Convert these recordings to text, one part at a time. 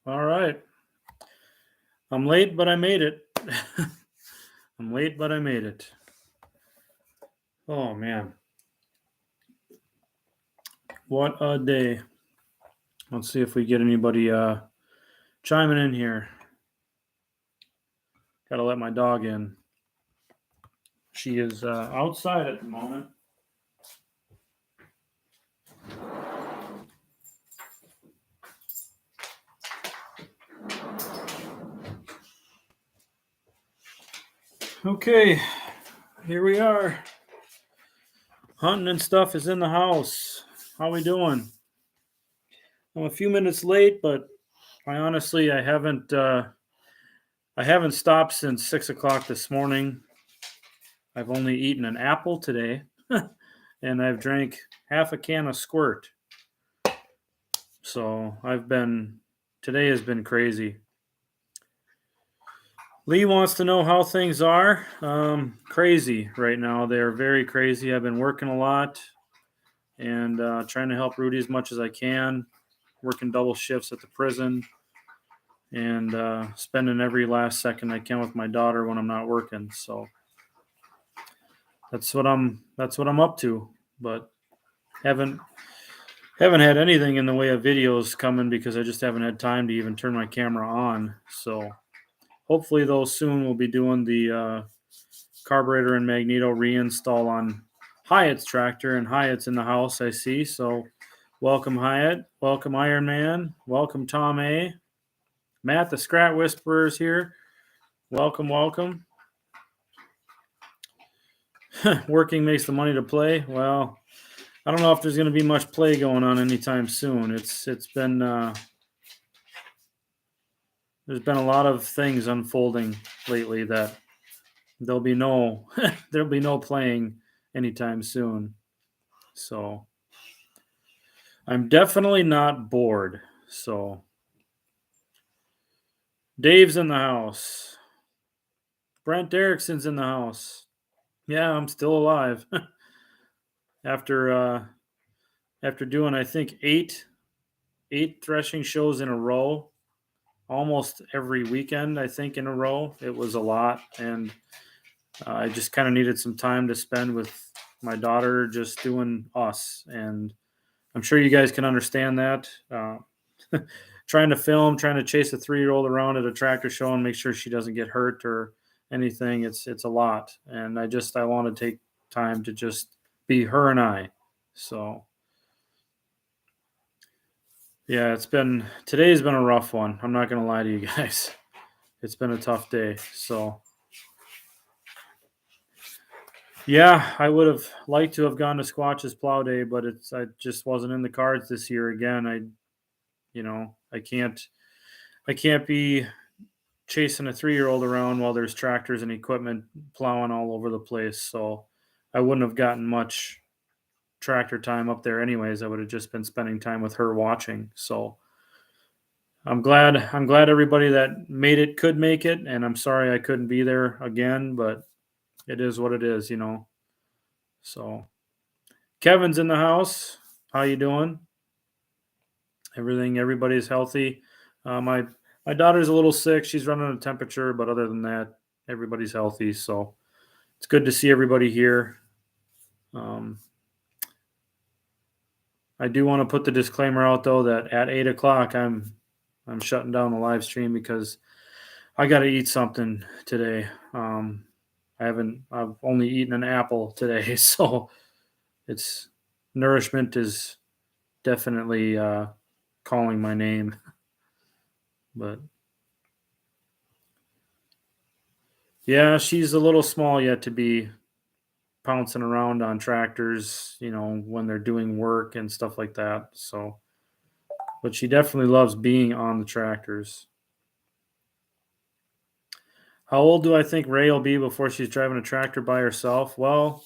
All right. I'm late, but I made it. I'm late, but I made it. Oh, man. What a day. Let's see if we get anybody chiming in here. Got to let my dog in. She is outside at the moment. Okay, here we are. Hunting and stuff is in the house. How we doing? I'm a few minutes late, but I haven't stopped since 6 o'clock this morning. I've only eaten an apple today, and I've drank half a can of Squirt. So today has been crazy. Lee wants to know how things are. Crazy right now. They're very crazy. I've been working a lot and trying to help Rudy as much as I can, working double shifts at the prison and spending every last second I can with my daughter when I'm not working. So that's what I'm up to. But haven't had anything in the way of videos coming because I just haven't had time to even turn my camera on. So hopefully, though, soon we'll be doing the carburetor and magneto reinstall on Hyatt's tractor, and Hyatt's in the house, I see. So welcome, Hyatt. Welcome, Iron Man. Welcome, Tom A. Matt, the Scrat Whisperer, is here. Welcome, welcome. Working makes the money to play. Well, I don't know if there's going to be much play going on anytime soon. It's been there's been a lot of things unfolding lately that there'll be no playing anytime soon. So I'm definitely not bored. So Dave's in the house. Brent Erickson's in the house. Yeah, I'm still alive. after doing I think eight threshing shows in a row, almost every weekend I think in a row. It was a lot, and I just kind of needed some time to spend with my daughter, just doing us. And I'm sure you guys can understand that. Trying to chase a 3-year-old around at a tractor show and make sure she doesn't get hurt or anything. It's a lot. And I want to take time to just be her and I. So yeah, today's been a rough one. I'm not going to lie to you guys. It's been a tough day. So yeah, I would have liked to have gone to Squatch's plow day, but I just wasn't in the cards this year again. I can't be chasing a 3-year-old around while there's tractors and equipment plowing all over the place. So I wouldn't have gotten much tractor time up there anyways. I would have just been spending time with her watching. So I'm glad everybody that made it could make it, and I'm sorry I couldn't be there again, but it is what it is, So Kevin's in the house. How you doing? Everybody's healthy. My daughter's a little sick. She's running a temperature, but other than that, everybody's healthy. So it's good to see everybody here. I do want to put the disclaimer out though that at 8 o'clock I'm shutting down the live stream because I got to eat something today. I've only eaten an apple today, so nourishment is definitely calling my name. But yeah, she's a little small yet to be pouncing around on tractors, when they're doing work and stuff like that. So, but she definitely loves being on the tractors. How old do I think Ray will be before she's driving a tractor by herself? Well,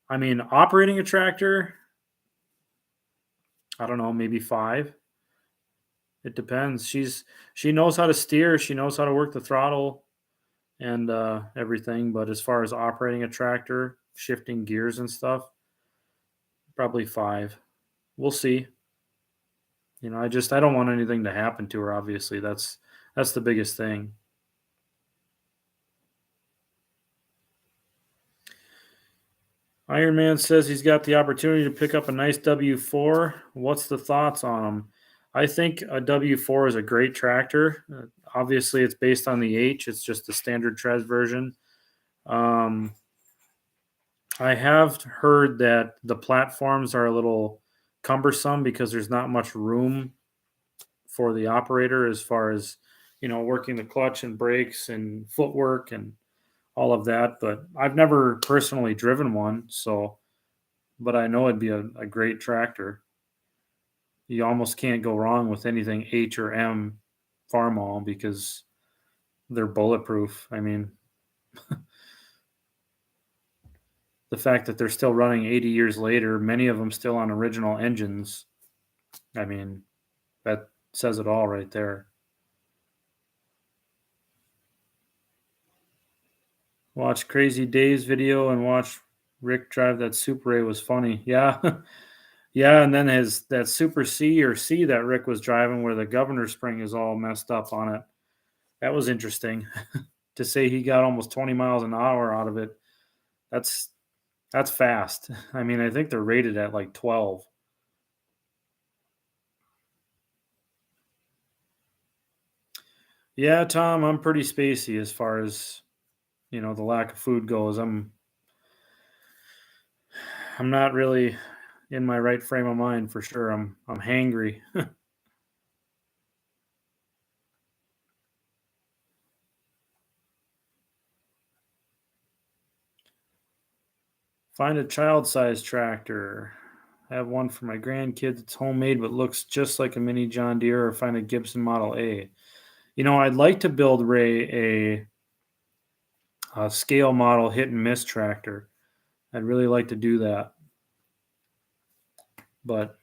I mean, operating a tractor, I don't know, maybe 5. It depends. She knows how to steer. She knows how to work the throttle and everything. But as far as operating a tractor, shifting gears and stuff, probably 5. We'll see. I don't want anything to happen to her. Obviously, that's the biggest thing. Iron Man says he's got the opportunity to pick up a nice W4. What's the thoughts on him? I think a W4 is a great tractor. Obviously, it's based on the H. It's just the standard Trez version. Um, I have heard that the platforms are a little cumbersome because there's not much room for the operator as far as working the clutch and brakes and footwork and all of that. But I've never personally driven one, so but I know it'd be a great tractor. You almost can't go wrong with anything H or M Farmall because they're bulletproof. I mean, the fact that they're still running 80 years later, many of them still on original engines, I mean, that says it all right there. Watch Crazy Dave's video and watch Rick drive that Super A was funny. Yeah. Yeah, and then that Super C or C that Rick was driving where the governor spring is all messed up on it. That was interesting to say he got almost 20 miles an hour out of it. That's that's fast. I mean, I think they're rated at like 12. Yeah, Tom, I'm pretty spacey as far as, the lack of food goes. I'm not really in my right frame of mind for sure. I'm hangry. Find a child-sized tractor. Have one for my grandkids. It's homemade but looks just like a mini John Deere, or find a Gibson Model A. I'd like to build Ray a scale model hit and miss tractor. I'd really like to do that. But,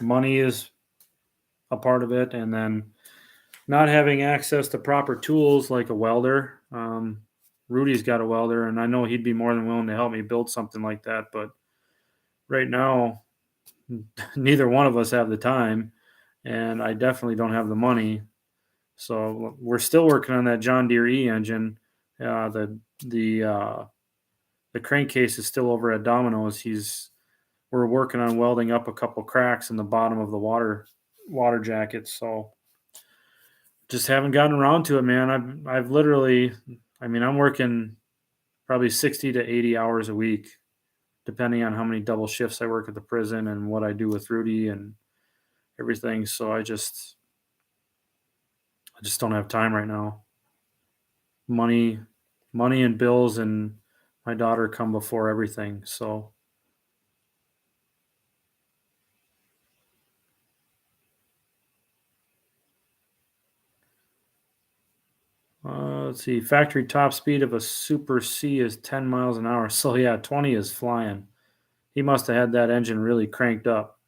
money is a part of it. And then not having access to proper tools like a welder. Rudy's got a welder, and I know he'd be more than willing to help me build something like that. But right now, neither one of us have the time, and I definitely don't have the money. So we're still working on that John Deere E engine. The crankcase is still over at Domino's. We're working on welding up a couple cracks in the bottom of the water jacket. So just haven't gotten around to it, man. I've literally, I mean, I'm working probably 60 to 80 hours a week, depending on how many double shifts I work at the prison and what I do with Rudy and everything. So I just don't have time right now. Money, money and bills and my daughter come before everything. So let's see. Factory top speed of a Super C is 10 miles an hour. So yeah, 20 is flying. He must have had that engine really cranked up.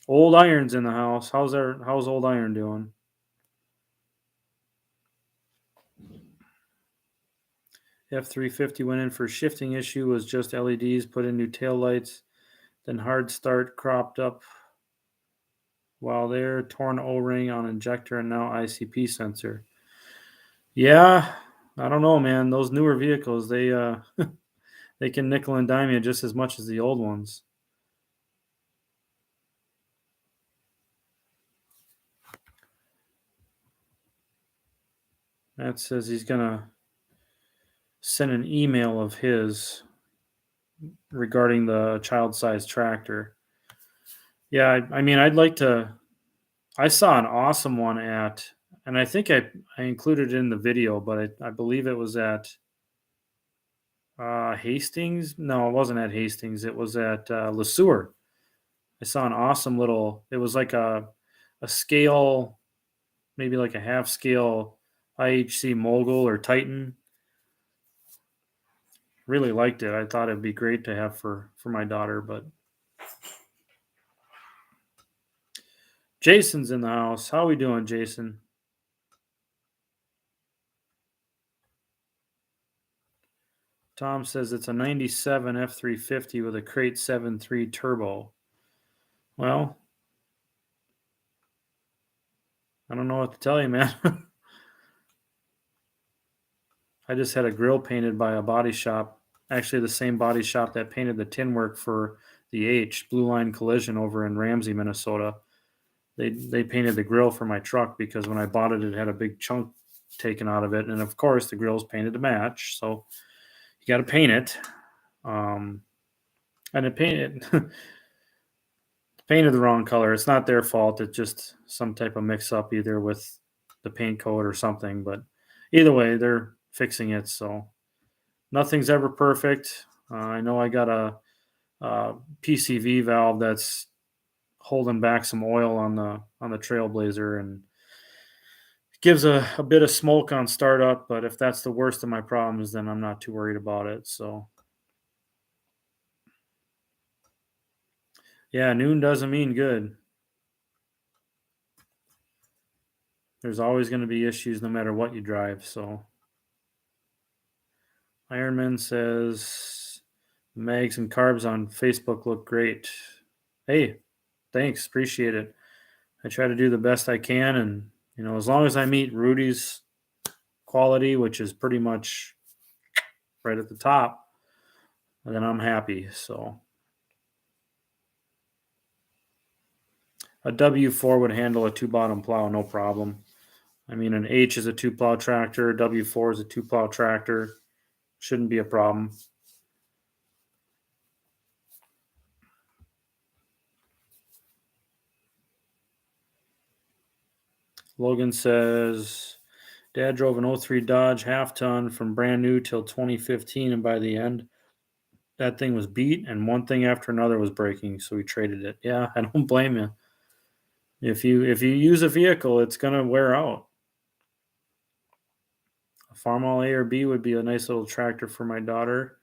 Old Iron's in the house. How's Old Iron doing? F350 went in for shifting issue, was just LEDs, put in new tail lights, then hard start cropped up while there, torn O-ring on injector, and now ICP sensor. Yeah, I don't know, man. Those newer vehicles, they can nickel and dime you just as much as the old ones. That says he's gonna send an email of his regarding the child-sized tractor. Yeah, I mean, I'd like to. I saw an awesome one and I think I included it in the video, but I believe it was at Hastings. No, it wasn't at Hastings. It was at LeSueur. I saw an awesome little. It was like a scale, maybe like a half scale IHC Mogul or Titan. Really liked it. I thought it'd be great to have for my daughter. But Jason's in the house. How we doing, Jason? Tom says it's a 97 F350 with a crate 7.3 turbo. Well, I don't know what to tell you, man. I just had a grill painted by a body shop, actually the same body shop that painted the tin work for the Blue Line Collision over in Ramsey, Minnesota. They painted the grill for my truck because when I bought it, it had a big chunk taken out of it, and of course the grill's painted to match. So you got to paint it, um, and it painted painted the wrong color. It's not their fault. It's just some type of mix up either with the paint coat or something. But either way, they're fixing it. So nothing's ever perfect. I know I got PCV valve that's holding back some oil on the Trailblazer, and it gives a bit of smoke on startup. But if that's the worst of my problems, then I'm not too worried about it. So yeah, noon doesn't mean good. There's always going to be issues no matter what you drive. So Ironman says mags and carbs on Facebook look great. Hey, thanks, appreciate it. I try to do the best I can, and as long as I meet Rudy's quality, which is pretty much right at the top, then I'm happy. So a W4 would handle a two bottom plow no problem. I mean, an H is a two plow tractor, W4 is a two plow tractor. Shouldn't be a problem. Logan says, Dad drove an 03 Dodge half ton from brand new till 2015, and by the end, that thing was beat, and one thing after another was breaking, so we traded it. Yeah, I don't blame you. If you use a vehicle, it's gonna wear out. A Farmall A or B would be a nice little tractor for my daughter.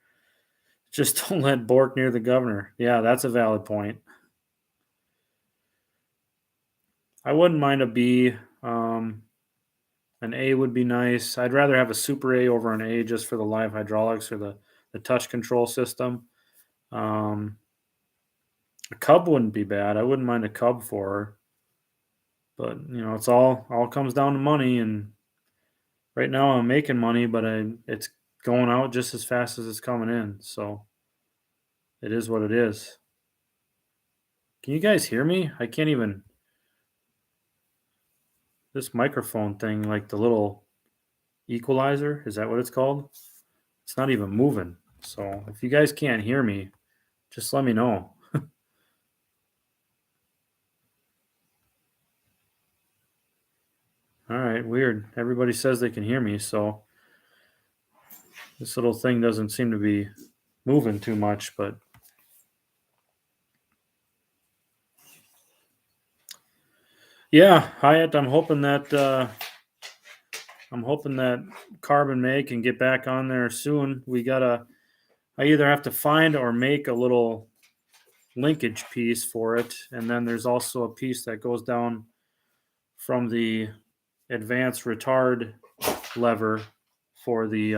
Just don't let Bork near the governor. Yeah, that's a valid point. I wouldn't mind a B. An A would be nice. I'd rather have a Super A over an A just for the live hydraulics or the touch control system. A Cub wouldn't be bad. I wouldn't mind a Cub for her. But it's all comes down to money, and right now I'm making money, but it's going out just as fast as it's coming in. So it is what it is. Can you guys hear me? I can't even. This microphone thing, like the little equalizer, is that what it's called? It's not even moving. So if you guys can't hear me, just let me know. All right, weird. Everybody says they can hear me, so this little thing doesn't seem to be moving too much, but yeah, Hyatt, I'm hoping that Carbon May can get back on there soon. I either have to find or make a little linkage piece for it, and then there's also a piece that goes down from the advanced retard lever for the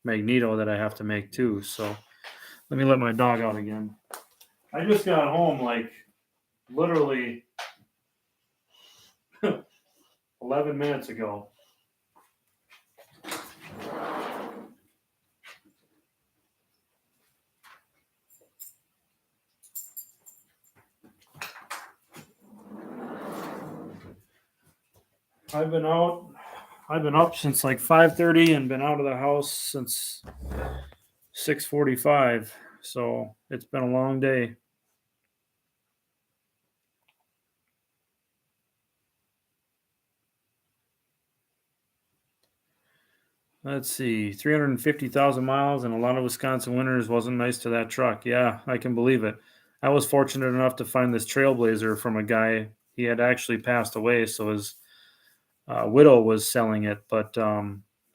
magneto that I have to make too. So let me let my dog out again. I just got home like literally 11 minutes ago. I've been up since like 5:30 and been out of the house since 6:45. So it's been a long day. Let's see, 350,000 miles and a lot of Wisconsin winters wasn't nice to that truck. Yeah, I can believe it. I was fortunate enough to find this Trailblazer from a guy. He had actually passed away, so his widow was selling it, but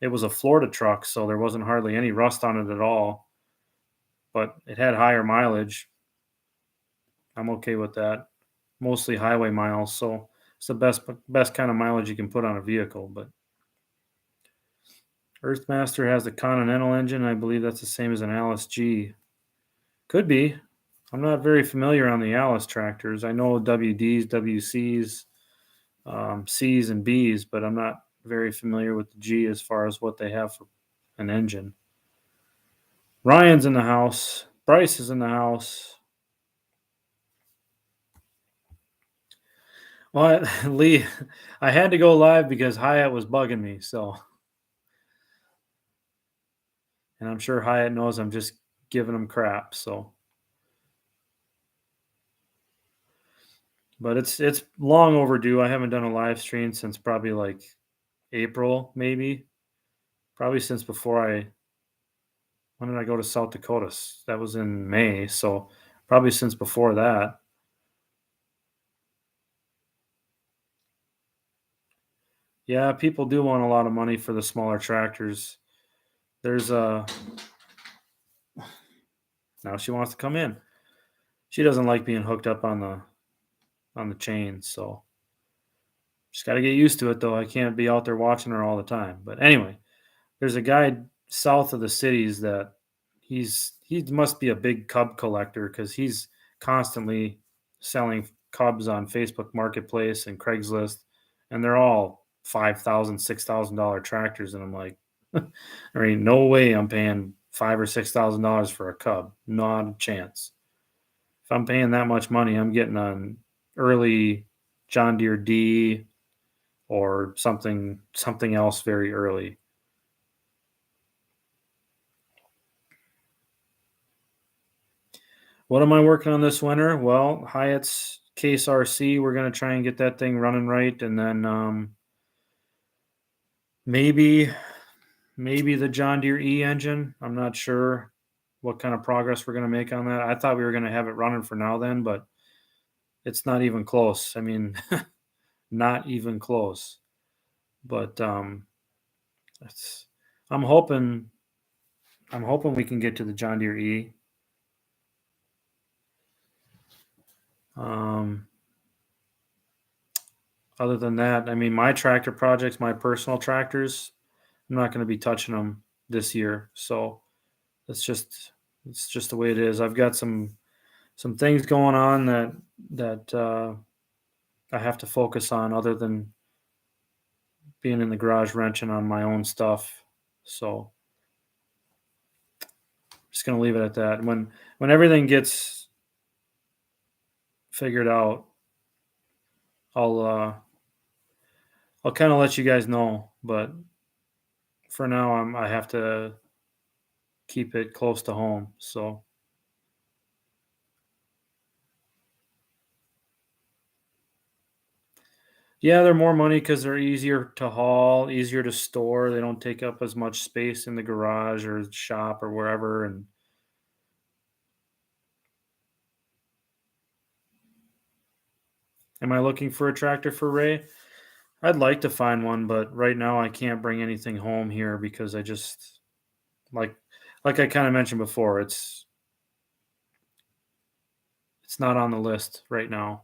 it was a Florida truck, so there wasn't hardly any rust on it at all. But it had higher mileage. I'm okay with that. Mostly highway miles, so it's the best kind of mileage you can put on a vehicle. But Earthmaster has the Continental engine. I believe that's the same as an Alice G. Could be. I'm not very familiar on the Alice tractors. I know WDs, WCs, C's, and B's, but I'm not very familiar with the G as far as what they have for an engine. Ryan's in the house. Bryce is in the house. Well, Lee, I had to go live because Hyatt was bugging me. So, and I'm sure Hyatt knows I'm just giving him crap. So, but it's long overdue. I haven't done a live stream since probably like April, maybe. Probably since before when did I go to South Dakota? That was in May. So, probably since before that. Yeah, people do want a lot of money for the smaller tractors. There's a Now she wants to come in. She doesn't like being hooked up on the chain, so just got to get used to it though. I can't be out there watching her all the time. But anyway, there's a guy south of the cities that he must be a big cub collector because he's constantly selling cubs on Facebook Marketplace and Craigslist, and they're all $5,000, $6,000 tractors, and I'm like, there ain't no way I'm paying $5,000 or $6,000 for a cub. Not a chance. If I'm paying that much money, I'm getting an early John Deere D or something else very early. What am I working on this winter? Well, Hyatt's Case RC, we're going to try and get that thing running right, and then maybe the John Deere E engine. I'm not sure what kind of progress we're going to make on that. I thought we were going to have it running for now then, but it's not even close. I mean, not even close. But it's I'm hoping we can get to the John Deere E. Other than that, I mean, my tractor projects, my personal tractors, I'm not going to be touching them this year. So it's just the way it is. I've got some things going on that I have to focus on other than being in the garage wrenching on my own stuff. So just going to leave it at that. When everything gets figured out, I'll kind of let you guys know, but for now I have to keep it close to home. So yeah, they're more money because they're easier to haul, easier to store. They don't take up as much space in the garage or shop or wherever. And am I looking for a tractor for Ray? I'd like to find one, but right now I can't bring anything home here because I just like I kind of mentioned before, it's not on the list right now.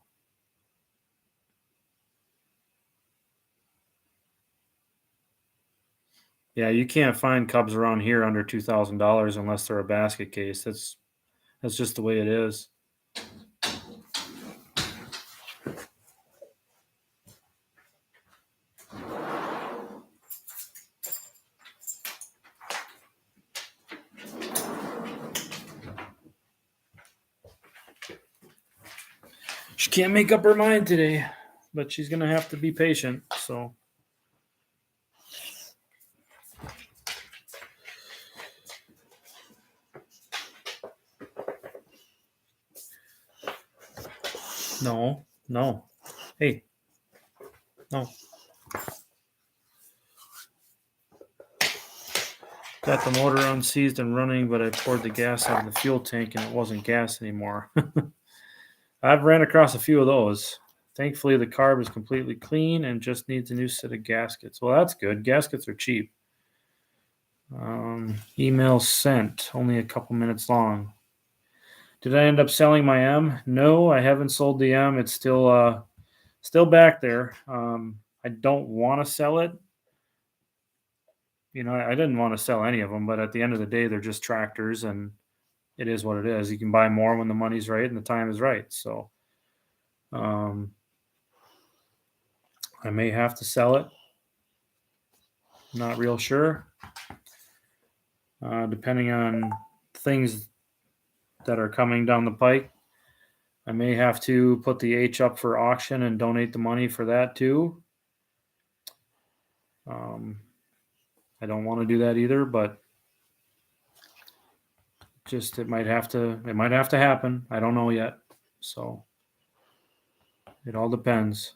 Yeah, you can't find Cubs around here under $2,000 unless they're a basket case. That's just the way it is. She can't make up her mind today, but she's gonna have to be patient. So no, hey, no. Got the motor unseized and running, but I poured the gas out of the fuel tank and it wasn't gas anymore. I've ran across a few of those. Thankfully, the carb is completely clean and just needs a new set of gaskets. Well, that's good. Gaskets are cheap. Email sent, only a couple minutes long. Did I end up selling my M? No, I haven't sold the M. It's still back there. I don't want to sell it. I didn't want to sell any of them, but at the end of the day, they're just tractors, and it is what it is. You can buy more when the money's right and the time is right. So I may have to sell it. Not real sure. Depending on things that are coming down the pike, I may have to put the H up for auction and donate the money for that too. I don't want to do that either, but just it might have to happen. I don't know yet. So it all depends.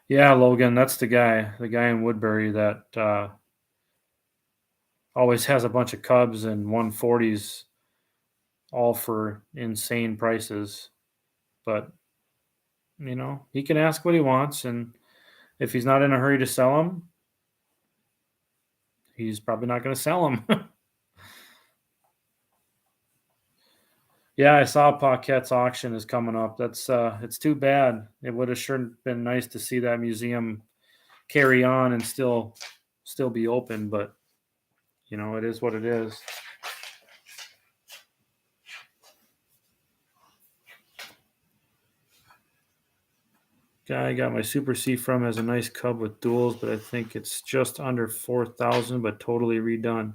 Yeah, Logan, that's the guy in Woodbury that always has a bunch of Cubs and 140s all for insane prices. But he can ask what he wants, and if he's not in a hurry to sell them, he's probably not going to sell them. Yeah, I saw Paquette's auction is coming up. That's it's too bad. It would have sure been nice to see that museum carry on and still be open, but it is what it is. Guy I got my Super C from has a nice Cub with duals, but I think it's just under 4,000, but totally redone.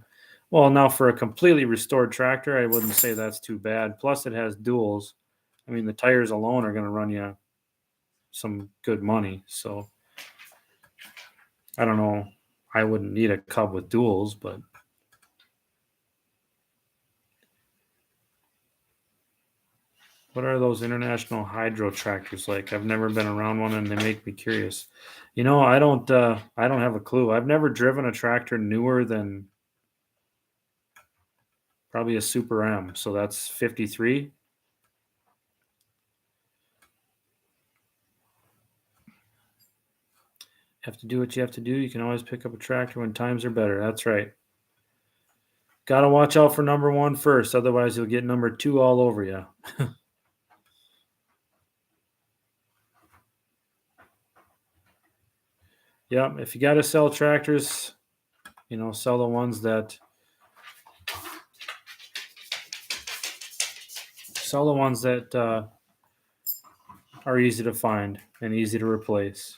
Well, now for a completely restored tractor, I wouldn't say that's too bad. Plus, it has duals. I mean, the tires alone are going to run you some good money. So I don't know. I wouldn't need a Cub with duals, but what are those International Hydro tractors like? I've never been around one, and they make me curious. I don't have a clue. I've never driven a tractor newer than probably a Super M. So that's 53. Have to do what you have to do. You can always pick up a tractor when times are better. That's right. Got to watch out for number one first, otherwise you'll get number two all over you. Yeah, if you got to sell tractors, sell the ones that are easy to find and easy to replace.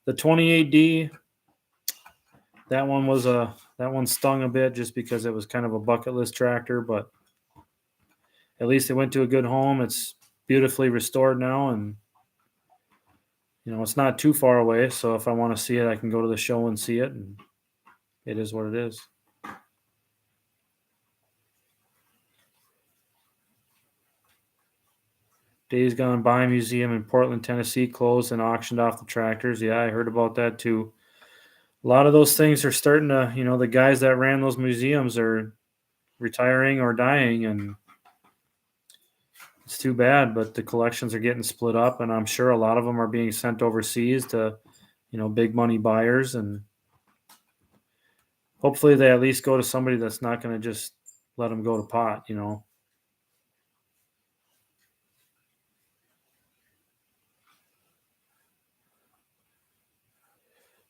The 28D, that one stung a bit just because it was kind of a bucket list tractor, but at least it went to a good home. It's beautifully restored now, and it's not too far away. So if I want to see it, I can go to the show and see it, and it is what it is. Days Gone By Museum in Portland, Tennessee closed and auctioned off the tractors. Yeah, I heard about that too. A lot of those things are starting to, the guys that ran those museums are retiring or dying, and it's too bad, but the collections are getting split up, and I'm sure a lot of them are being sent overseas to, big money buyers, and hopefully they at least go to somebody that's not going to just let them go to pot,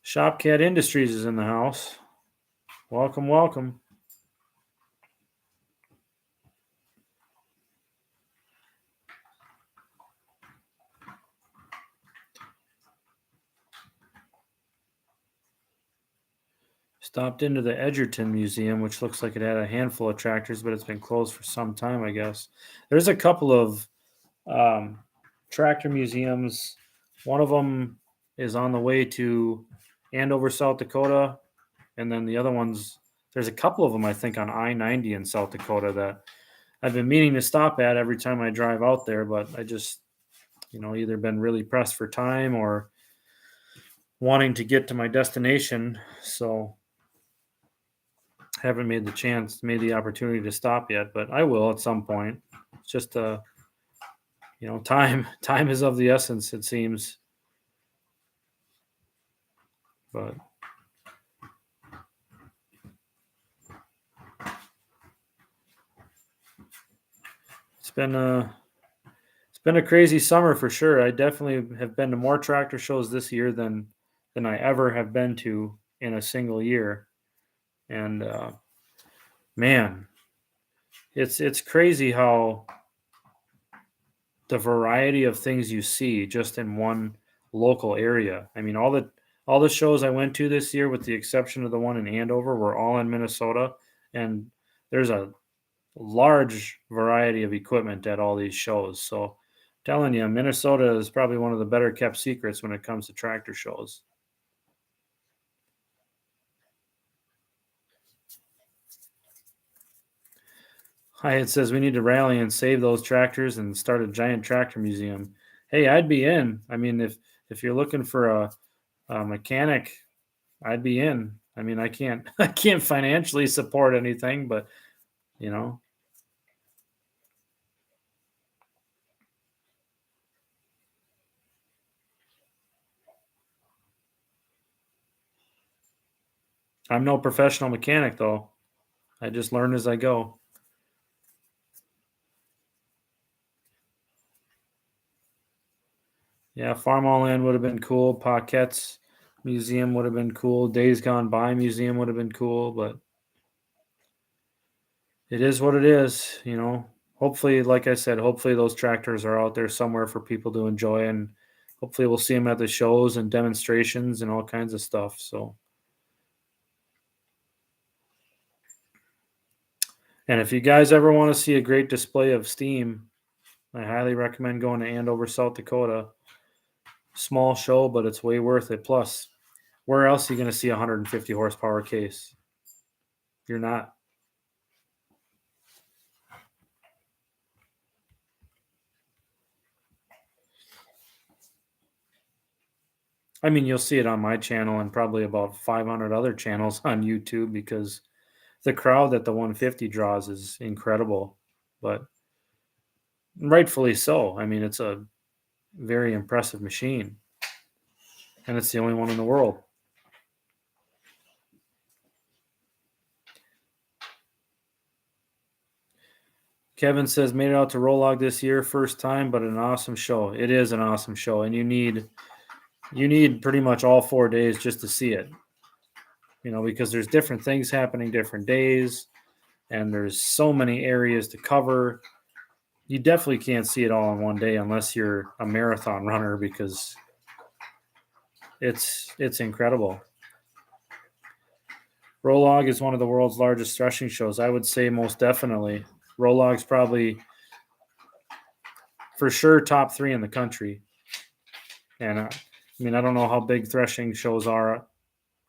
Shopcat Industries is in the house. Welcome, welcome. Stopped into the Edgerton Museum, which looks like it had a handful of tractors, but it's been closed for some time, I guess. There's a couple of tractor museums. One of them is on the way to Andover, South Dakota, and then the other ones, there's a couple of them, I think, on I-90 in South Dakota that I've been meaning to stop at every time I drive out there, but I just, either been really pressed for time or wanting to get to my destination. So haven't made the opportunity to stop yet, but I will at some point. It's just time is of the essence, it seems. But it's been a crazy summer for sure. I definitely have been to more tractor shows this year than I ever have been to in a single year. And man, it's crazy how the variety of things you see just in one local area. I mean, all the shows I went to this year, with the exception of the one in Andover, were all in Minnesota, and there's a large variety of equipment at all these shows. So, telling you, Minnesota is probably one of the better kept secrets when it comes to tractor shows. Hyatt says we need to rally and save those tractors and start a giant tractor museum. Hey, I'd be in. I mean, if you're looking for a mechanic, I'd be in. I mean, I can't I can't financially support anything, but you know, I'm no professional mechanic though. I just learn as I go. Yeah, Farmall would have been cool. Paquette's museum would have been cool. Days Gone By museum would have been cool, but it is what it is, you know. Hopefully, like I said, hopefully those tractors are out there somewhere for people to enjoy, and hopefully we'll see them at the shows and demonstrations and all kinds of stuff. So, and if you guys ever want to see a great display of steam, I highly recommend going to Andover, South Dakota. Small show, but it's way worth it. Plus, where else are you going to see a 150 horsepower case? You're not. I mean, you'll see it on my channel and probably about 500 other channels on YouTube, because the crowd that the 150 draws is incredible, but rightfully so. I mean, it's a very impressive machine, and it's the only one in the world. Kevin says made it out to Rolog this year, first time, but an awesome show. It is an awesome show, and you need pretty much all 4 days just to see it. You know, because there's different things happening different days, and there's so many areas to cover. You definitely can't see it all in one day unless you're a marathon runner, because it's incredible. Rolog is one of the world's largest threshing shows. I would say most definitely. Rolog's probably for sure top 3 in the country. And I mean, I don't know how big threshing shows are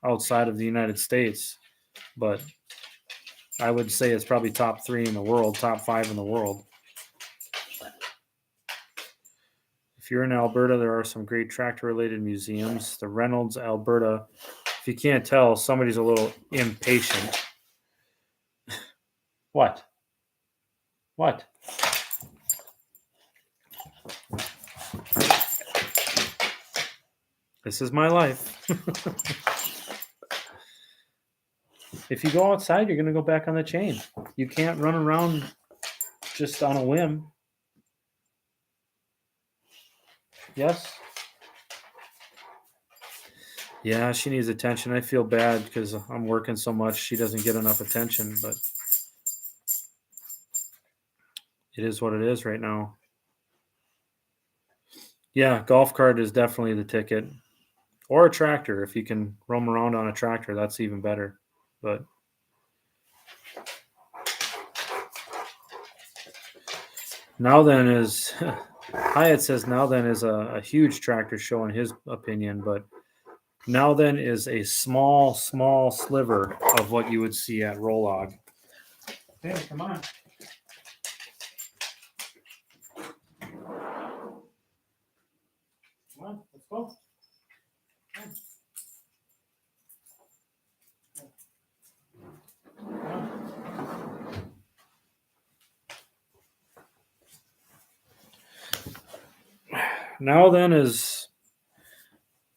outside of the United States, but I would say it's probably top 3 in the world, top 5 in the world. If you're in Alberta, there are some great tractor related museums. The Reynolds, Alberta. If you can't tell, somebody's a little impatient. What? What? This is my life. If you go outside, you're going to go back on the chain. You can't run around just on a whim. Yes? Yeah, she needs attention. I feel bad because I'm working so much. She doesn't get enough attention, but it is what it is right now. Yeah, golf cart is definitely the ticket. Or a tractor. If you can roam around on a tractor, that's even better. But now then is Hyatt says now then is a huge tractor show in his opinion, but now then is a small sliver of what you would see at Rolog. Hey, come on. Come on, let's go. Now then is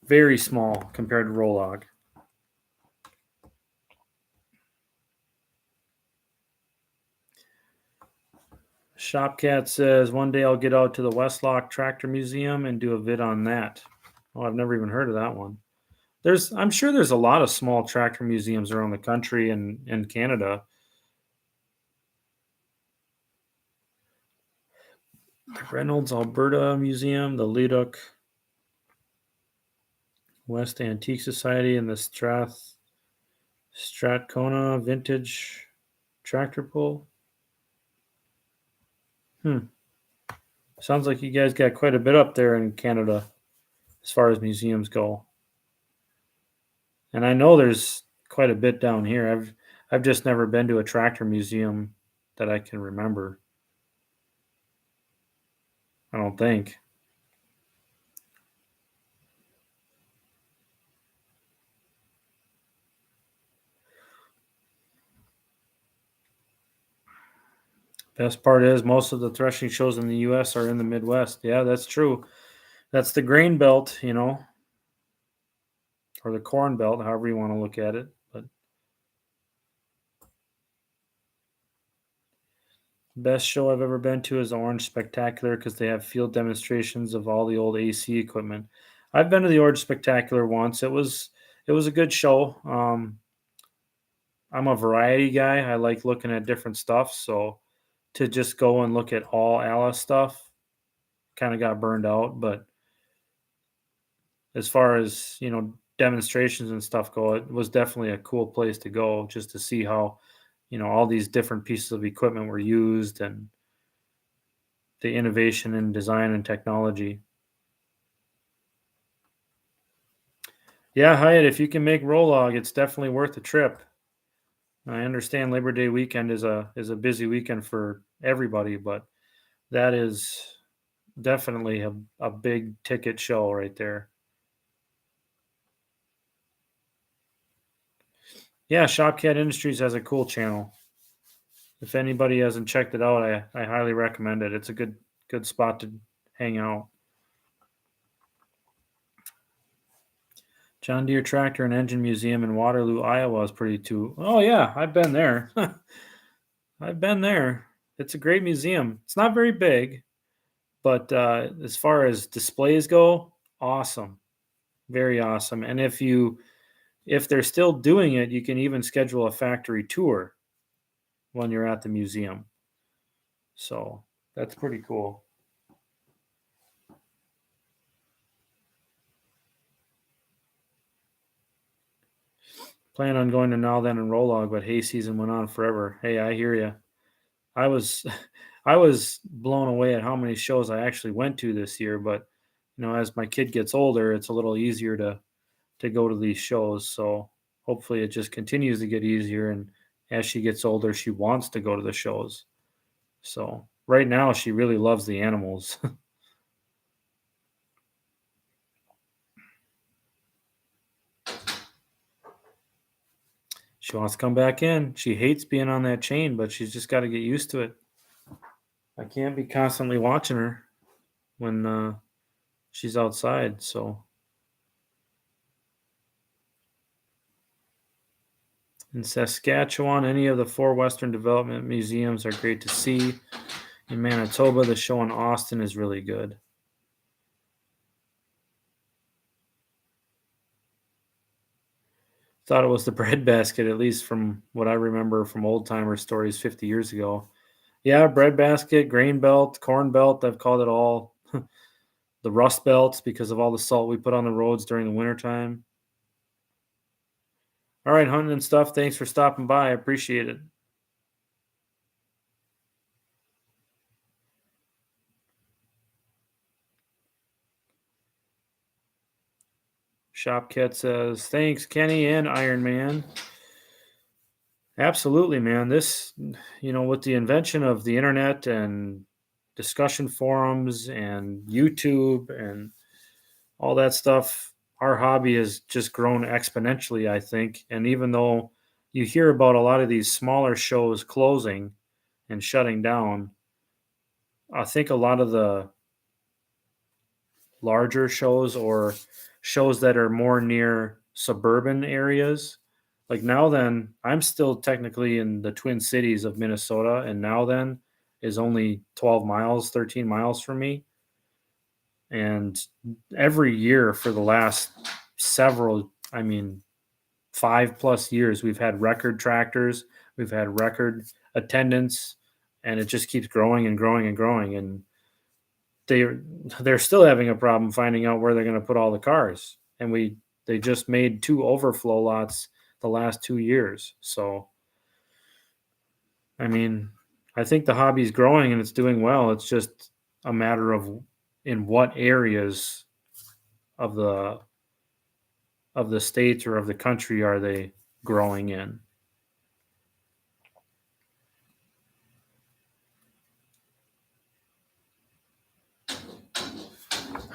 very small compared to Rolog. Shopcat says one day I'll get out to the Westlock Tractor Museum and do a vid on that. Oh, I've never even heard of that one. I'm sure there's a lot of small tractor museums around the country and in Canada. The Reynolds, Alberta Museum, the Leduc West Antique Society, and the Strathcona Vintage Tractor Pull. Sounds like you guys got quite a bit up there in Canada as far as museums go. And I know there's quite a bit down here. I've just never been to a tractor museum that I can remember. I don't think. Best part is most of the threshing shows in the US are in the Midwest. Yeah, that's true. That's the grain belt, or the corn belt, however you want to look at it. But the best show I've ever been to is the Orange Spectacular because they have field demonstrations of all the old AC equipment. I've been to the Orange Spectacular once. It was a good show. I'm a variety guy. I like looking at different stuff. So to just go and look at all Alice stuff kind of got burned out. But as far as demonstrations and stuff go, it was definitely a cool place to go just to see how all these different pieces of equipment were used and the innovation in design and technology. Yeah, Hyatt, if you can make Rolog, it's definitely worth the trip. I understand Labor Day weekend is a busy weekend for everybody, but that is definitely a big ticket show right there. Yeah, Shopcat Industries has a cool channel. If anybody hasn't checked it out, I highly recommend it. It's a good spot to hang out. John Deere Tractor and Engine Museum in Waterloo, Iowa is pretty too. Oh yeah, I've been there. I've been there. It's a great museum. It's not very big, but as far as displays go, awesome, very awesome. And if they're still doing it, you can even schedule a factory tour when you're at the museum. So that's pretty cool. Plan on going to Now Then and Rolog, but hay season went on forever. Hey, I hear you. I was I was blown away at how many shows I actually went to this year, but as my kid gets older, it's a little easier to go to these shows. So hopefully it just continues to get easier, and as she gets older, she wants to go to the shows. So right now she really loves the animals. She wants to come back in. She hates being on that chain, but she's just got to get used to it. I can't be constantly watching her when she's outside. So in Saskatchewan, any of the four Western Development museums are great to see. In Manitoba, the show in Austin is really good. Thought it was the breadbasket, at least from what I remember from old timer stories 50 years ago. Yeah, breadbasket, grain belt, corn belt. I've called it all the rust belts because of all the salt we put on the roads during the wintertime. All right, hunting and stuff. Thanks for stopping by. I appreciate it. Shopcat says, thanks, Kenny and Iron Man. Absolutely, man. This, with the invention of the internet and discussion forums and YouTube and all that stuff, our hobby has just grown exponentially, I think. And even though you hear about a lot of these smaller shows closing and shutting down, I think a lot of the larger shows or shows that are more near suburban areas. Like Now Then, I'm still technically in the Twin Cities of Minnesota, and Now Then is only 12 miles, 13 miles from me. And every year for the last several I mean, 5+ years. We've had record tractors, we've had record attendance, and it just keeps growing and growing and growing. And they're still having a problem finding out where they're going to put all the cars. And they just made 2 overflow lots the last 2 years. So I mean, I think the hobby's growing and it's doing well. It's just a matter of in what areas of the states or of the country are they growing in.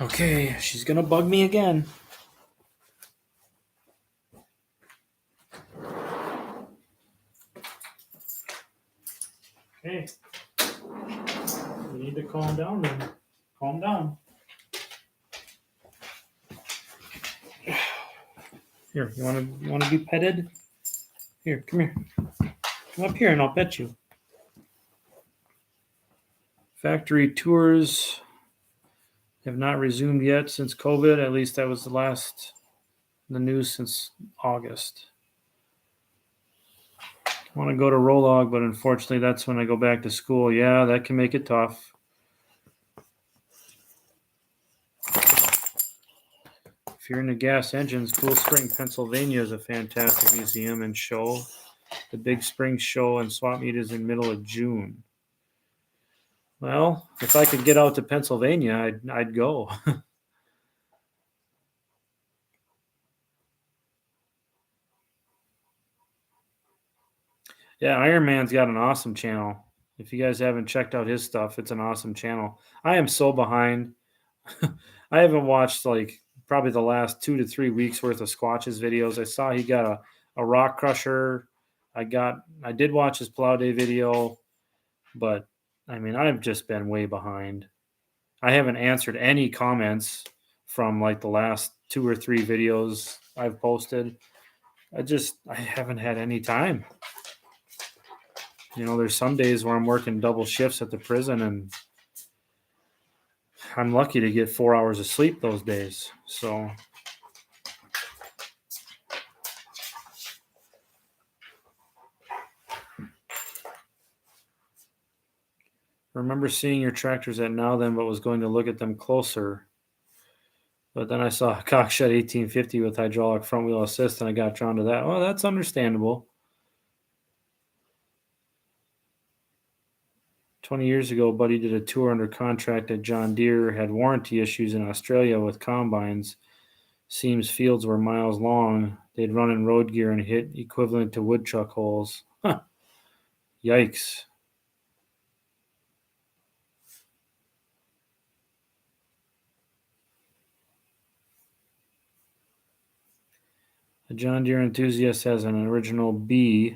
Okay, she's gonna bug me again. Okay, you need to calm down then. Calm down. Here, you wanna be petted? Here, come here. Come up here and I'll pet you. Factory tours have not resumed yet since COVID. At least that was the news since August. I want to go to Rolog, but unfortunately, that's when I go back to school. Yeah, that can make it tough. If you're into gas engines, Cool Spring, Pennsylvania is a fantastic museum and show. The Big Spring Show and Swap Meet is in middle of June. Well, if I could get out to Pennsylvania, I'd go. Yeah, Iron Man's got an awesome channel. If you guys haven't checked out his stuff, it's an awesome channel. I am so behind. I haven't watched like probably the last 2 to 3 weeks worth of Squatch's videos. I saw he got a rock crusher. I did watch his plow day video, but I mean I've just been way behind. I haven't answered any comments from like the last 2 or 3 videos I've posted. I haven't had any time. There's some days where I'm working double shifts at the prison and I'm lucky to get 4 hours of sleep those days. So I remember seeing your tractors at Now Then, but was going to look at them closer. But then I saw a Cockshed 1850 with hydraulic front wheel assist and I got drawn to that. Well, that's understandable. 20 years ago, Buddy did a tour under contract at John Deere, had warranty issues in Australia with combines. Seems fields were miles long. They'd run in road gear and hit equivalent to wood chuck holes. Huh. Yikes. A John Deere enthusiast has an original B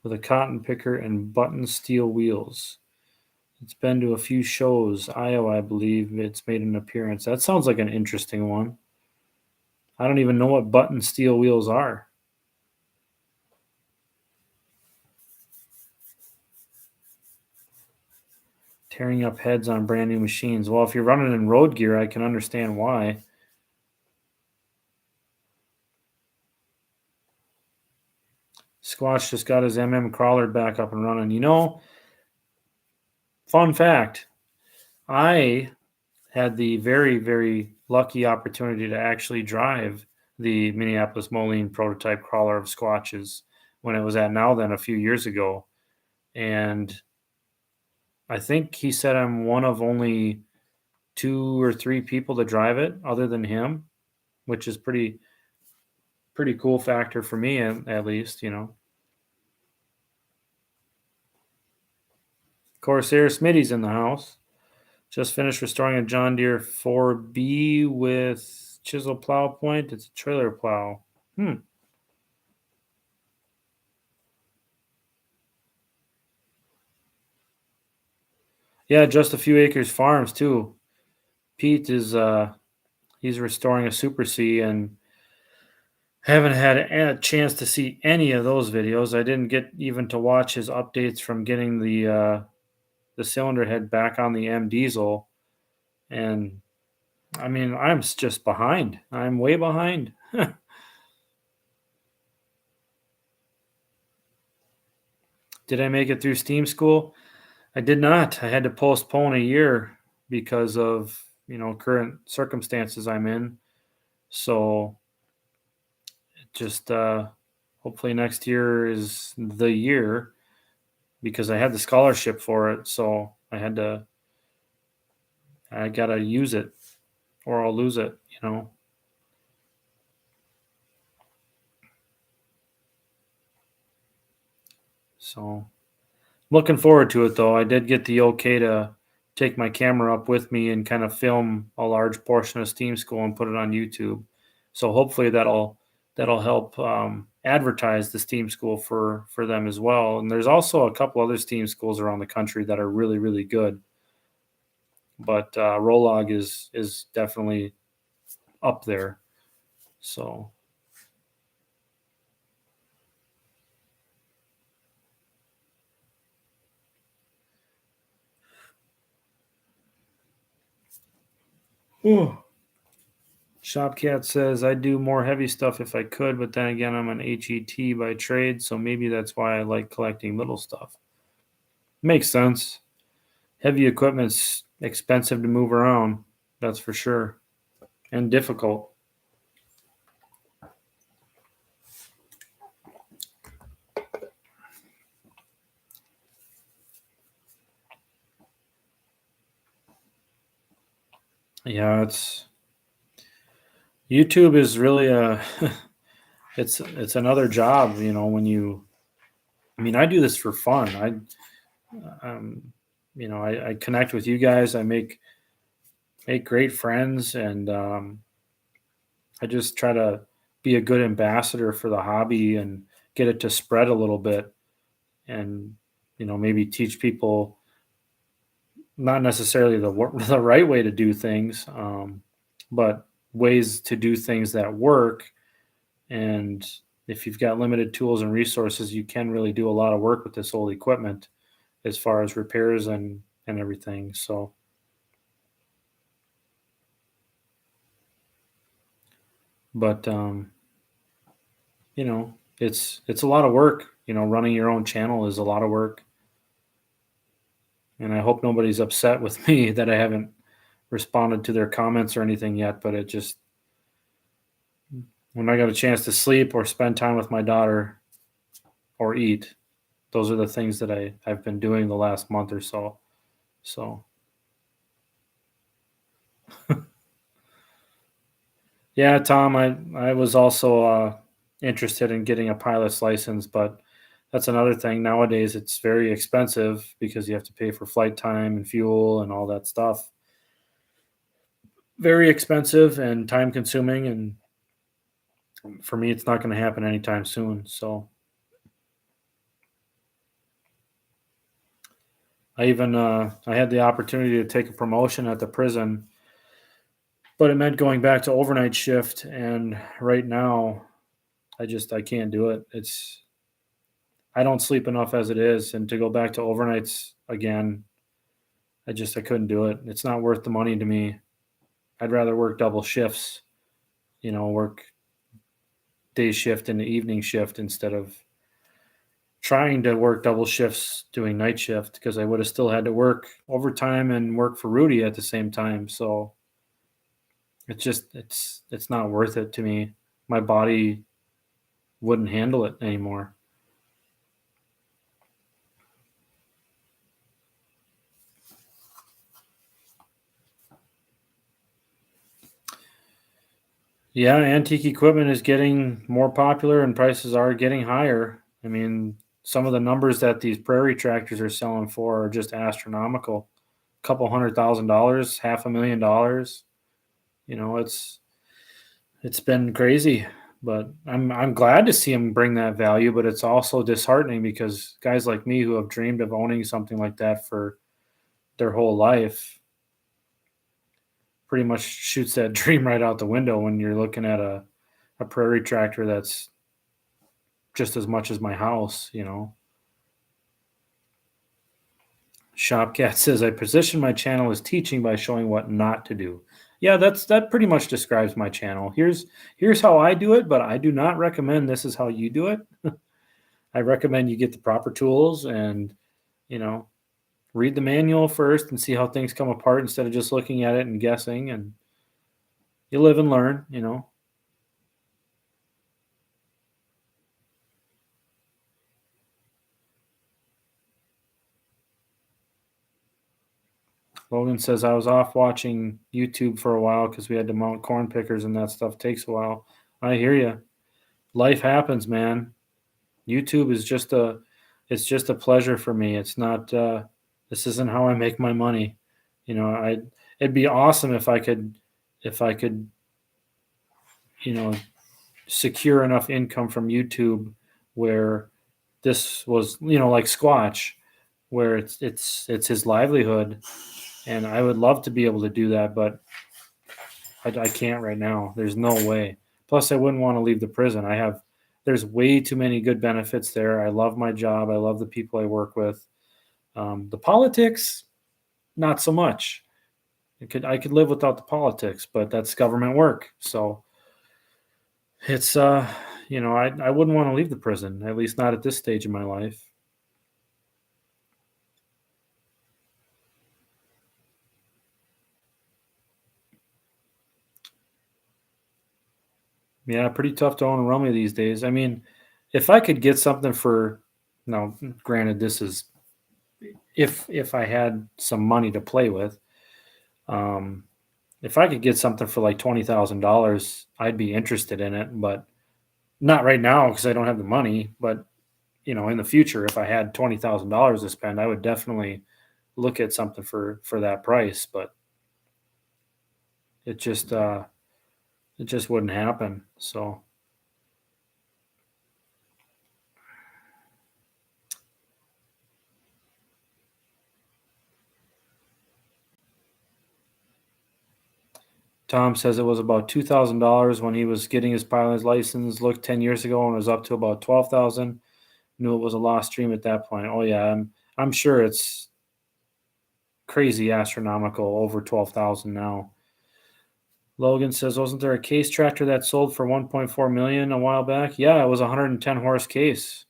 with a cotton picker and button steel wheels. It's been to a few shows. Iowa, I believe it's made an appearance. That sounds like an interesting one. I don't even know what button steel wheels are. Tearing up heads on brand new machines. Well, if you're running in road gear, I can understand why. Squatch just got his crawler back up and running. Fun fact, I had the very, very lucky opportunity to actually drive the Minneapolis Moline prototype crawler of Squatch's when it was at Now Then a few years ago. And I think he said I'm one of only 2 or 3 people to drive it other than him, which is pretty cool factor for me at least. Corsair Smitty's in the house. Just finished restoring a John Deere 4B with chisel plow point. It's a trailer plow. Yeah, Just a Few Acres Farms too. Pete is he's restoring a Super C and haven't had a chance to see any of those videos. I didn't get even to watch his updates from getting the cylinder head back on the M diesel. And I mean, I'm just behind. I'm way behind. Did I make it through STEAM school? I did not. I had to postpone a year because of, current circumstances I'm in. So just hopefully next year is the year because I had the scholarship for it. So I got to use it or I'll lose it. So looking forward to it though. I did get the okay to take my camera up with me and kind of film a large portion of STEAM school and put it on YouTube. So hopefully that'll help advertise the STEAM school for them as well. And there's also a couple other STEAM schools around the country that are really really good. But Rolog is definitely up there. So Ooh. Shopcat says I do more heavy stuff if I could, but then again I'm an HET by trade, so maybe that's why I like collecting little stuff. Makes sense. Heavy equipment's expensive to move around, that's for sure, and difficult. Yeah, it's YouTube is really a it's another job, when I do this for fun. I connect with you guys. I make great friends, and I just try to be a good ambassador for the hobby and get it to spread a little bit, and maybe teach people not necessarily the right way to do things, but ways to do things that work. And if you've got limited tools and resources, you can really do a lot of work with this old equipment as far as repairs and everything. So, but it's a lot of work. Running your own channel is a lot of work, and I hope nobody's upset with me that I haven't responded to their comments or anything yet. But it just when I got a chance to sleep or spend time with my daughter or eat, those are the things that I've been doing the last month or so. So yeah, Tom, I was also interested in getting a pilot's license, but that's another thing. Nowadays, it's very expensive because you have to pay for flight time and fuel and all that stuff. Very expensive and time consuming, and for me, it's not going to happen anytime soon. So I had the opportunity to take a promotion at the prison, but it meant going back to overnight shift, and right now I can't do it. I don't sleep enough as it is, and to go back to overnights again, I couldn't do it. It's not worth the money to me. I'd rather work double shifts, work day shift and the evening shift instead of trying to work double shifts doing night shift, because I would have still had to work overtime and work for Rudy at the same time. So it's not worth it to me. My body wouldn't handle it anymore. Yeah, antique equipment is getting more popular and prices are getting higher. I mean, some of the numbers that these prairie tractors are selling for are just astronomical. A couple $100,000, $500,000. It's been crazy, but I'm glad to see them bring that value, but it's also disheartening because guys like me who have dreamed of owning something like that for their whole life pretty much shoots that dream right out the window when you're looking at a prairie tractor that's just as much as my house. Shopcat says I position my channel as teaching by showing what not to do. Yeah, that pretty much describes my channel. Here's how I do it, but I do not recommend this is how you do it. I recommend you get the proper tools and, you know, read the manual first and see how things come apart instead of just looking at it and guessing. And you live and learn, you know. Logan says I was off watching YouTube for a while because we had to mount corn pickers and that stuff takes a while. I hear you. Life happens, man. YouTube is just a pleasure for me. It's not this isn't how I make my money. You know, I it'd be awesome if I could, you know, secure enough income from YouTube where this was, you know, like Squatch, where it's his livelihood, and I would love to be able to do that, but I can't right now. There's no way. Plus, I wouldn't want to leave the prison. There's way too many good benefits there. I love my job. I love the people I work with. The politics, not so much. I could live without the politics, but that's government work. So it's I wouldn't want to leave the prison, at least not at this stage of my life. Yeah, pretty tough to own a Rummy these days. I mean, if I could get something for now, granted, this is if I had some money to play with. Um, if I could get something for like $20,000, I'd be interested in it, but not right now because I don't have the money. But in the future, if I had $20,000 to spend, I would definitely look at something for that price. But it just wouldn't happen. So Tom says it was about $2,000 when he was getting his pilot's license. Looked 10 years ago and was up to about 12,000. Knew it was a lost dream at that point. Oh yeah, I'm sure it's crazy astronomical, over 12,000 now. Logan says, wasn't there a case tractor that sold for 1.4 million a while back? Yeah, it was a 110 horse case.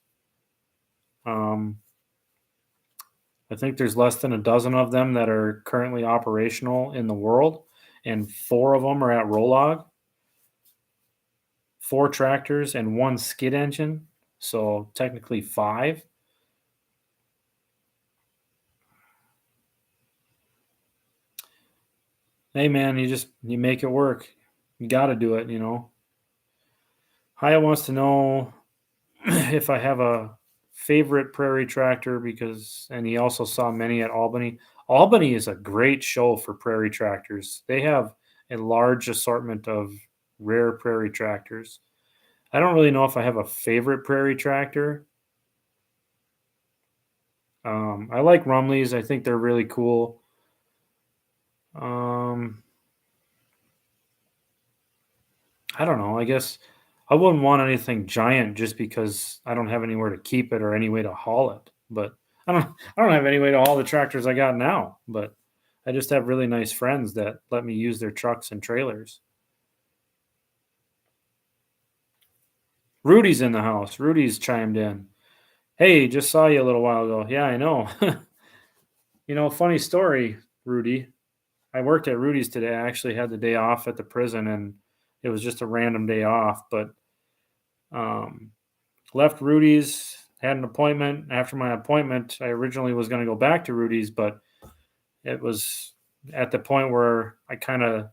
Um, I think there's less than a dozen of them that are currently operational in the world, and 4 of them are at Rolog. 4 tractors and 1 skid engine, so technically 5. Hey man, you make it work. You got to do it. Haya wants to know if I have a favorite prairie tractor and he also saw many at Albany. Albany is a great show for prairie tractors. They have a large assortment of rare prairie tractors. I don't really know if I have a favorite prairie tractor. I like Rumleys. I think they're really cool. I don't know. I guess I wouldn't want anything giant just because I don't have anywhere to keep it or any way to haul it. But I don't have any way to haul the tractors I got now. But I just have really nice friends that let me use their trucks and trailers. Rudy's in the house. Rudy's chimed in. Hey, just saw you a little while ago. Yeah, I know. Funny story, Rudy. I worked at Rudy's today. I actually had the day off at the prison, and it was just a random day off. But left Rudy's, had an appointment. After my appointment, I originally was going to go back to Rudy's, but it was at the point where I kind of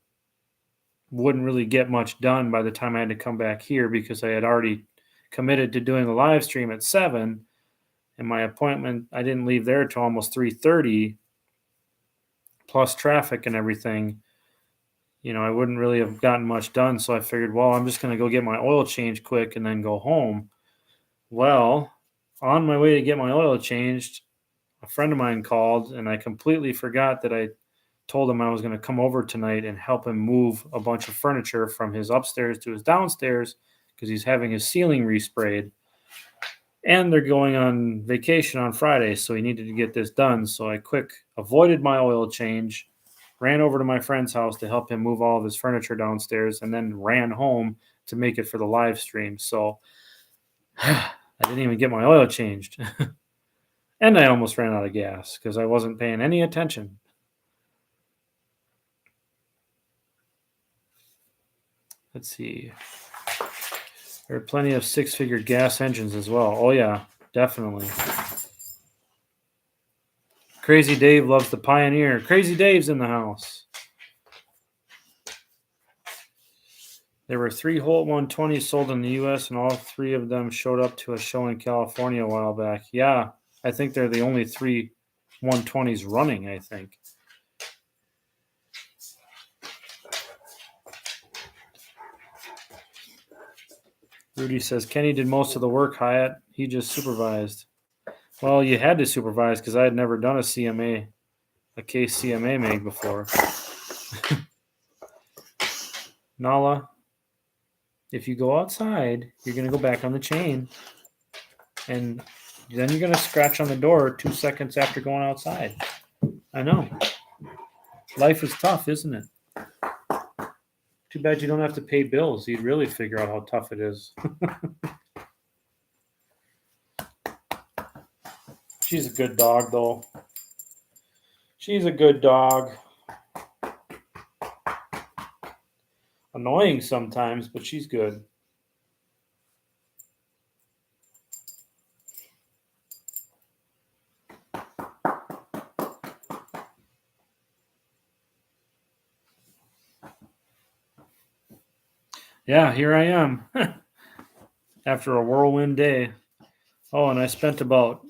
wouldn't really get much done by the time I had to come back here because I had already committed to doing the live stream at 7, and my appointment, I didn't leave there till almost 3:30, plus traffic and everything. I wouldn't really have gotten much done. So I figured, well, I'm just going to go get my oil change quick and then go home. Well, on my way to get my oil changed, a friend of mine called, and I completely forgot that I told him I was going to come over tonight and help him move a bunch of furniture from his upstairs to his downstairs because he's having his ceiling resprayed. And they're going on vacation on Friday, so he needed to get this done. So I quick avoided my oil change, ran over to my friend's house to help him move all of his furniture downstairs, and then ran home to make it for the live stream. So I didn't even get my oil changed. And I almost ran out of gas because I wasn't paying any attention. Let's see. There are plenty of six-figure gas engines as well. Oh, yeah, definitely. Crazy Dave loves the Pioneer. Crazy Dave's in the house. There were 3 Holt 120s sold in the U.S., and all 3 of them showed up to a show in California a while back. Yeah, I think they're the only 3 120s running, I think. Rudy says, Kenny did most of the work, Hyatt. He just supervised. Well, you had to supervise because I had never done a CMA, a case CMA mag before. Nala, if you go outside, you're going to go back on the chain. And then you're going to scratch on the door 2 seconds after going outside. I know. Life is tough, isn't it? Too bad you don't have to pay bills. You'd really figure out how tough it is. She's a good dog, though. She's a good dog. Annoying sometimes, but she's good. Yeah, here I am. After a whirlwind day. Oh, and I spent about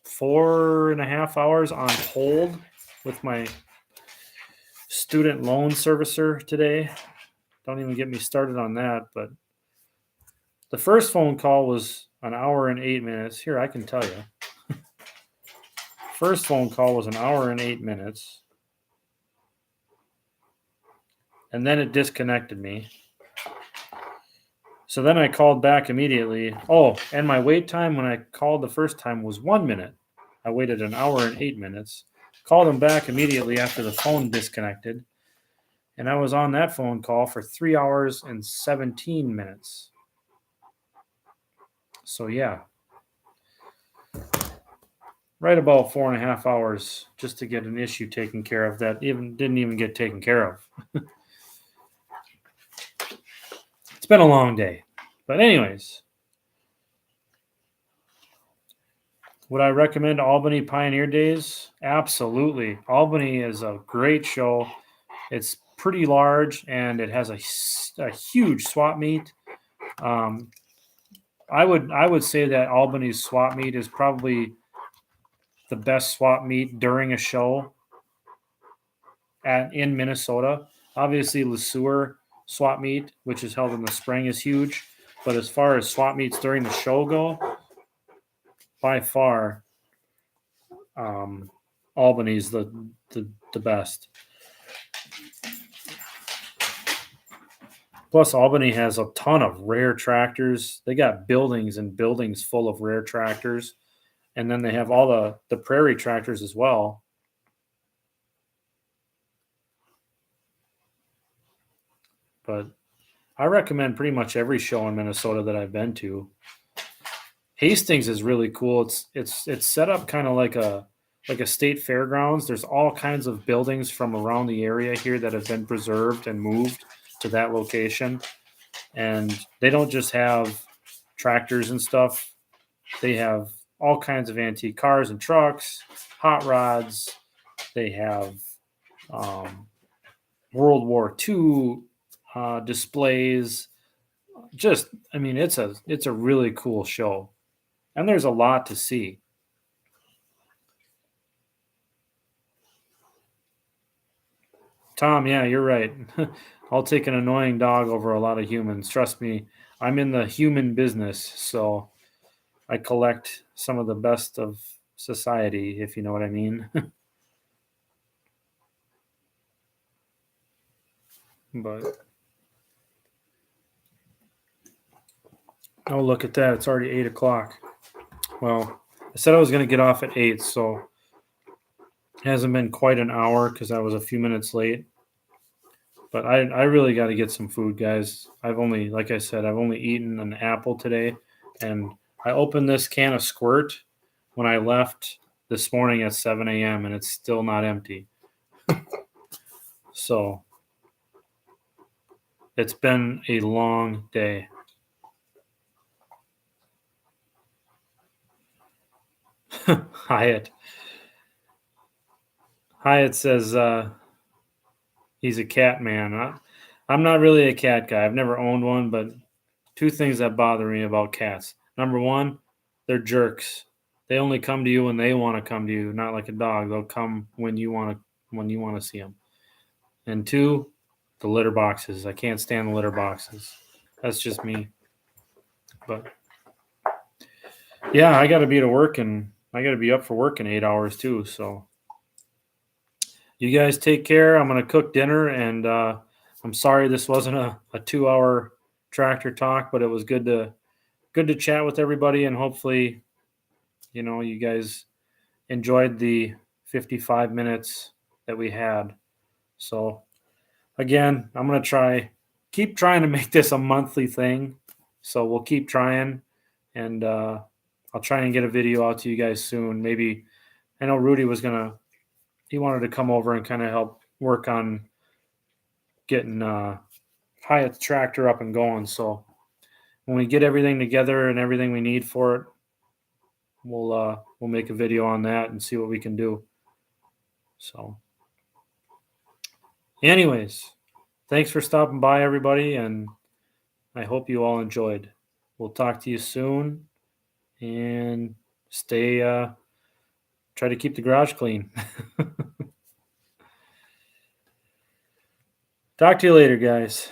4.5 hours on hold with my student loan servicer today. Don't even get me started on that, but the first phone call was an hour and 8 minutes. Here, I can tell you. First phone call was an hour and 8 minutes. And then it disconnected me. So then I called back immediately. Oh, and my wait time when I called the first time was 1 minute. I waited an hour and 8 minutes. Called him back immediately after the phone disconnected. And I was on that phone call for 3 hours and 17 minutes. So yeah. Right about 4.5 hours just to get an issue taken care of that didn't even get taken care of. It's been a long day. But anyways, would I recommend Albany Pioneer Days? Absolutely. Albany is a great show. It's pretty large and it has a huge swap meet. I would say that Albany's swap meet is probably the best swap meet during a show in Minnesota. Obviously, Le Sueur swap meet, which is held in the spring, is huge. But as far as swap meets during the show go, by far, Albany's the best. Plus, Albany has a ton of rare tractors. They got buildings and buildings full of rare tractors. And then they have all the prairie tractors as well. But I recommend pretty much every show in Minnesota that I've been to. Hastings is really cool. It's set up kind of like a state fairgrounds. There's all kinds of buildings from around the area here that have been preserved and moved to that location. And they don't just have tractors and stuff. They have all kinds of antique cars and trucks, hot rods. They have World War II displays. Just, I mean, it's a really cool show, and there's a lot to see. Tom, yeah, you're right. I'll take an annoying dog over a lot of humans. Trust me, I'm in the human business, so I collect some of the best of society, if you know what I mean. But oh, look at that. It's already 8 o'clock. Well, I said I was going to get off at 8, so it hasn't been quite an hour because I was a few minutes late. But I really got to get some food, guys. Like I said, I've only eaten an apple today, and I opened this can of Squirt when I left this morning at 7 a.m. and it's still not empty. So it's been a long day. Hyatt says he's a cat man. I'm not really a cat guy. I've never owned one, but two things that bother me about cats. Number one, they're jerks. They only come to you when they want to come to you, not like a dog. They'll come when you want to see them. And two, the litter boxes. I can't stand the litter boxes. That's just me. But yeah, I got to be to work, and I got to be up for work in 8 hours too. So you guys take care. I'm gonna cook dinner, and I'm sorry this wasn't a 2 hour tractor talk, but it was good to chat with everybody, and hopefully, you guys enjoyed the 55 minutes that we had. So again, I'm going to keep trying to make this a monthly thing. So we'll keep trying, and I'll try and get a video out to you guys soon. Maybe I know Rudy he wanted to come over and kind of help work on getting Hyatt's tractor up and going. So when we get everything together and everything we need for it, we'll make a video on that and see what we can do. So anyways, thanks for stopping by, everybody, and I hope you all enjoyed. We'll talk to you soon, and try to keep the garage clean. Talk to you later, guys.